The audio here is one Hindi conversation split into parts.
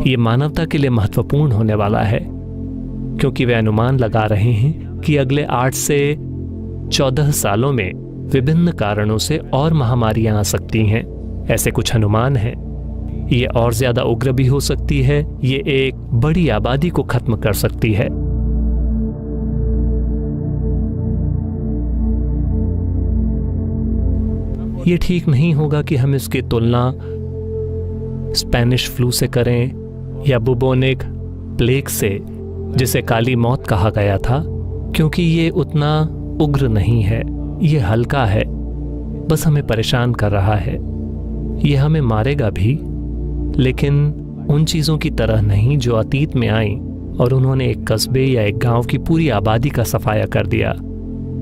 ये मानवता के लिए महत्वपूर्ण होने वाला है, क्योंकि वे अनुमान लगा रहे हैं कि अगले 8 से 14 सालों में विभिन्न कारणों से और महामारियां आ सकती हैं। ऐसे कुछ अनुमान हैं। ये और ज्यादा उग्र भी हो सकती है। ये एक बड़ी आबादी को खत्म कर सकती है। ये ठीक नहीं होगा कि हम इसकी तुलना स्पेनिश फ्लू से करें या बुबोनिक प्लेग से, जिसे काली मौत कहा गया था, क्योंकि ये उतना उग्र नहीं है। ये हल्का है, बस हमें परेशान कर रहा है। ये हमें मारेगा भी, लेकिन उन चीज़ों की तरह नहीं जो अतीत में आई और उन्होंने एक कस्बे या एक गांव की पूरी आबादी का सफाया कर दिया।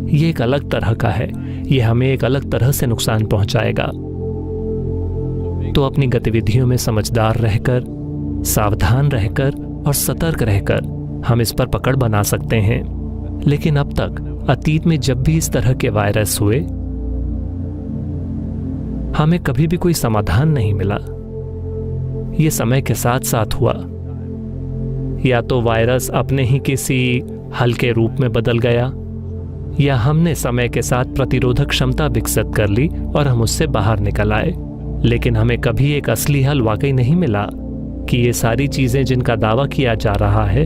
ये एक अलग तरह का है। ये हमें एक अलग तरह से नुकसान पहुंचाएगा। तो अपनी गतिविधियों में समझदार रहकर, सावधान रहकर और सतर्क रहकर हम इस पर पकड़ बना सकते हैं। लेकिन अब तक अतीत में जब भी इस तरह के वायरस हुए, हमें कभी भी कोई समाधान नहीं मिला। ये समय के साथ साथ हुआ। या तो वायरस अपने ही किसी हल्के रूप में बदल गया, या हमने समय के साथ प्रतिरोधक क्षमता विकसित कर ली और हम उससे बाहर निकल आए। लेकिन हमें कभी एक असली हल वाकई नहीं मिला कि ये सारी चीजें जिनका दावा किया जा रहा है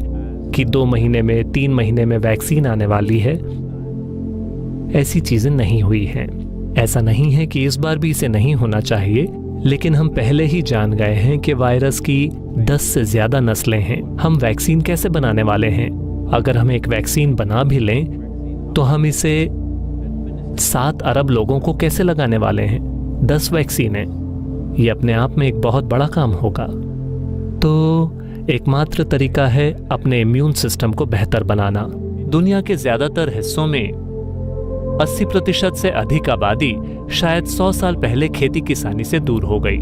कि 2 महीने में 3 महीने में वैक्सीन आने वाली है, ऐसी चीजें नहीं हुई हैं। ऐसा नहीं है कि इस बार भी इसे नहीं होना चाहिए, लेकिन हम पहले ही जान गए हैं कि वायरस की 10 से ज्यादा नस्लें हैं। हम वैक्सीन कैसे बनाने वाले हैं? अगर हम एक वैक्सीन बना भी लें तो हम इसे 7 अरब लोगों को कैसे लगाने वाले हैं? 10 वैक्सीन हैं। ये अपने आप में एक बहुत बड़ा काम होगा। तो एकमात्र तरीका है अपने इम्यून सिस्टम को बेहतर बनाना। दुनिया के ज्यादातर हिस्सों में 80% से अधिक आबादी शायद 100 साल पहले खेती किसानी से दूर हो गई।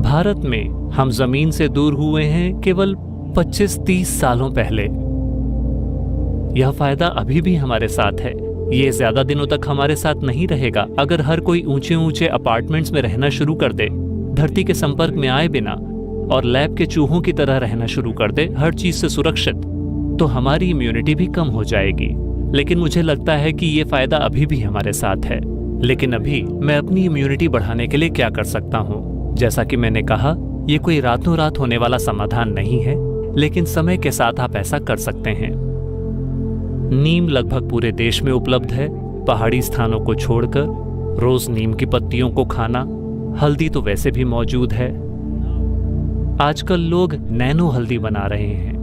भारत में हम जमीन से दूर हुए हैं केवल 25-30 सालों पहले। यह फायदा अभी भी हमारे साथ है। ये ज्यादा दिनों तक हमारे साथ नहीं रहेगा। अगर हर कोई ऊंचे ऊंचे अपार्टमेंट्स में रहना शुरू कर दे, धरती के संपर्क में आए बिना और लैब के चूहों की तरह रहना शुरू कर दे, हर चीज से सुरक्षित, तो हमारी इम्यूनिटी भी कम हो जाएगी। लेकिन मुझे लगता है कि ये फायदा अभी भी हमारे साथ है। लेकिन अभी मैं अपनी इम्यूनिटी बढ़ाने के लिए क्या कर सकता हूँ? जैसा कि मैंने कहा, ये कोई रातों रात होने वाला समाधान नहीं है, लेकिन समय के साथ आप ऐसा कर सकते हैं। नीम लगभग पूरे देश में उपलब्ध है। पहाड़ी स्थानों को छोड़कर रोज नीम की पत्तियों को खाना, हल्दी तो वैसे भी मौजूद है। आजकल लोग नैनो हल्दी बना रहे हैं,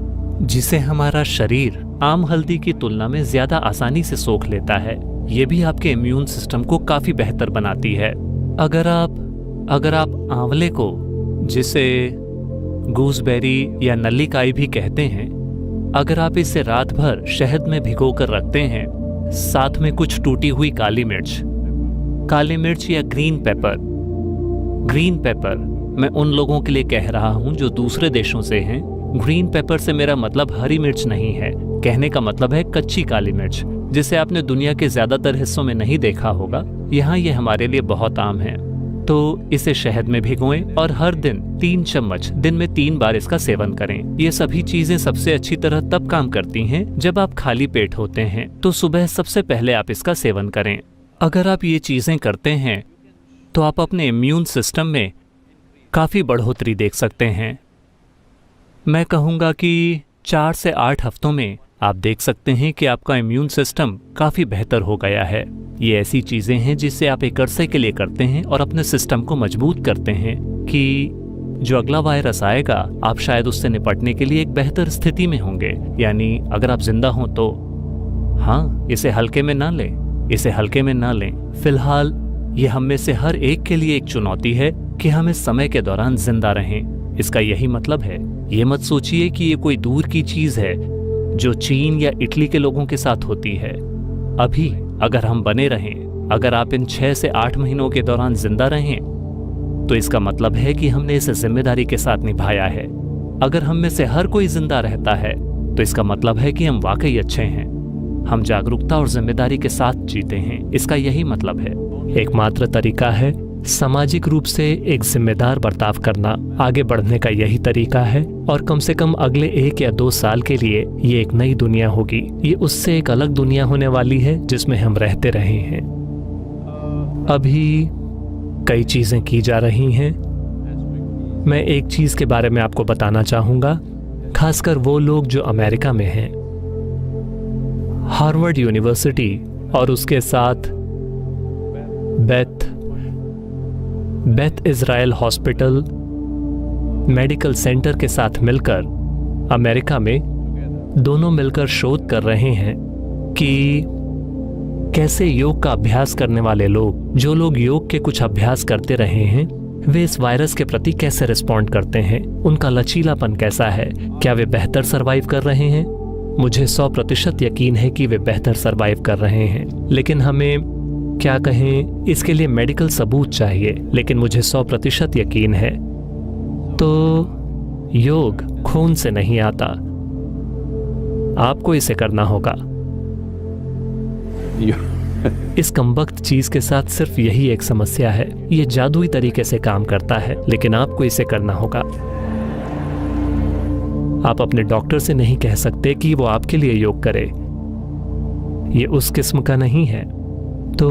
जिसे हमारा शरीर आम हल्दी की तुलना में ज्यादा आसानी से सोख लेता है। ये भी आपके इम्यून सिस्टम को काफी बेहतर बनाती है। अगर आप आंवले को, जिसे गूसबेरी या नल्लीकाई भी कहते हैं, अगर आप इसे रात भर शहद में भिगोकर रखते हैं, साथ में कुछ टूटी हुई काली मिर्च या ग्रीन पेपर, मैं उन लोगों के लिए कह रहा हूं जो दूसरे देशों से हैं। ग्रीन पेपर से मेरा मतलब हरी मिर्च नहीं है। कहने का मतलब है कच्ची काली मिर्च, जिसे आपने दुनिया के ज्यादातर हिस्सों में नहीं देखा होगा। यहाँ ये हमारे लिए बहुत आम है। तो इसे शहद में भिगोएं और हर दिन 3 चम्मच, दिन में 3 बार इसका सेवन करें। ये सभी चीजें सबसे अच्छी तरह तब काम करती हैं जब आप खाली पेट होते हैं। तो सुबह सबसे पहले आप इसका सेवन करें। अगर आप ये चीजें करते हैं तो आप अपने इम्यून सिस्टम में काफी बढ़ोतरी देख सकते हैं। मैं कहूँगा कि 4 से 8 हफ्तों में आप देख सकते हैं कि आपका इम्यून सिस्टम काफी बेहतर हो गया है। ये ऐसी चीजें हैं जिससे आप एक अरसे के लिए करते हैं और अपने सिस्टम को मजबूत करते हैं कि जो अगला वायरस आएगा, आप शायद उससे निपटने के लिए एक बेहतर स्थिति में होंगे। यानी अगर आप जिंदा हों तो हाँ, इसे हल्के में ना लें। फिलहाल ये हम में से हर एक के लिए एक चुनौती है कि हम इस समय के दौरान जिंदा रहें। इसका यही मतलब है। ये मत सोचिए कि ये कोई दूर की चीज है जो चीन या इटली के लोगों के साथ होती है। अभी अगर हम बने रहें, अगर आप इन 6 से 8 महीनों के दौरान जिंदा रहें, तो इसका मतलब है कि हमने इसे जिम्मेदारी के साथ निभाया है। अगर हम में से हर कोई जिंदा रहता है तो इसका मतलब है कि हम वाकई अच्छे हैं। हम जागरूकता और जिम्मेदारी के साथ जीते हैं। इसका यही मतलब है। एकमात्र तरीका है सामाजिक रूप से एक जिम्मेदार बर्ताव करना आगे बढ़ने का यही तरीका है, और कम से कम अगले 1 या 2 साल के लिए ये एक नई दुनिया होगी। ये उससे एक अलग दुनिया होने वाली है जिसमें हम रहते रहे हैं। अभी कई चीजें की जा रही हैं। मैं एक चीज के बारे में आपको बताना चाहूंगा, खासकर वो लोग जो अमेरिका में हैं। हार्वर्ड यूनिवर्सिटी और उसके साथ Beth Israel hospital medical centre के साथ मिलकर अमेरिका में दोनों मिलकर शोध कर रहे हैं कि कैसे योग का अभ्यास करने वाले लोग, जो लोग योग के कुछ अभ्यास करते रहे हैं, वे इस वायरस के प्रति कैसे रिस्पॉन्ड करते हैं, उनका लचीलापन कैसा है, क्या वे बेहतर सरवाइव कर रहे हैं। मुझे 100% यकीन है कि वे बेहतर सरवाइव कर रहे हैं, लेकिन हमें क्या कहें, इसके लिए मेडिकल सबूत चाहिए, लेकिन मुझे 100% यकीन है। तो योग खून से नहीं आता, आपको इसे करना होगा। इस कमबख्त चीज के साथ सिर्फ यही एक समस्या है, ये जादुई तरीके से काम करता है, लेकिन आपको इसे करना होगा। आप अपने डॉक्टर से नहीं कह सकते कि वो आपके लिए योग करे, ये उस किस्म का नहीं है। तो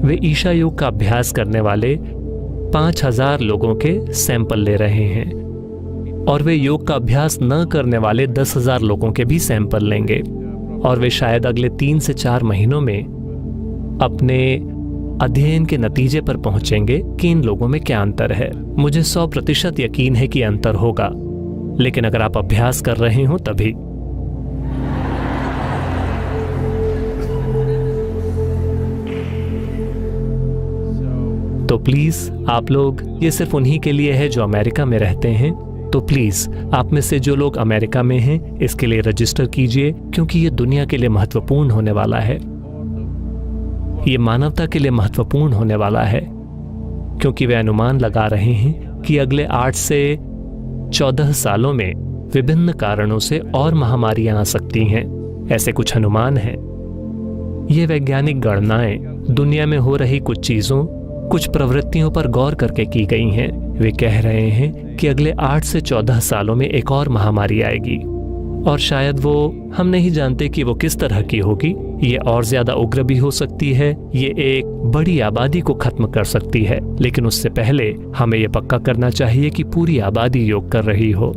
वे ईशा योग का अभ्यास करने वाले 5000 लोगों के सैंपल ले रहे हैं, और वे योग का अभ्यास न करने वाले 10,000 लोगों के भी सैंपल लेंगे, और वे शायद अगले 3 से 4 महीनों में अपने अध्ययन के नतीजे पर पहुंचेंगे कि इन लोगों में क्या अंतर है। मुझे 100% यकीन है कि अंतर होगा, लेकिन अगर आप अभ्यास कर रहे हो तभी। तो प्लीज आप लोग, ये सिर्फ उन्हीं के लिए है जो अमेरिका में रहते हैं, तो प्लीज आप में से जो लोग अमेरिका में हैं इसके लिए रजिस्टर कीजिए, क्योंकि ये दुनिया के लिए महत्वपूर्ण होने वाला है, ये मानवता के लिए महत्वपूर्ण होने वाला है, क्योंकि वे अनुमान लगा रहे हैं कि अगले 8 से 14 सालों में विभिन्न कारणों से और महामारियां आ सकती हैं। ऐसे कुछ अनुमान हैं। ये वैज्ञानिक गणनाएं दुनिया में हो रही कुछ चीजों, कुछ प्रवृत्तियों पर गौर करके की गई हैं। वे कह रहे हैं कि अगले 8 से 14 सालों में एक और महामारी आएगी, और शायद वो, हम नहीं जानते कि वो किस तरह की होगी। ये और ज्यादा उग्र भी हो सकती है, ये एक बड़ी आबादी को खत्म कर सकती है, लेकिन उससे पहले हमें ये पक्का करना चाहिए कि पूरी आबादी योग कर रही हो।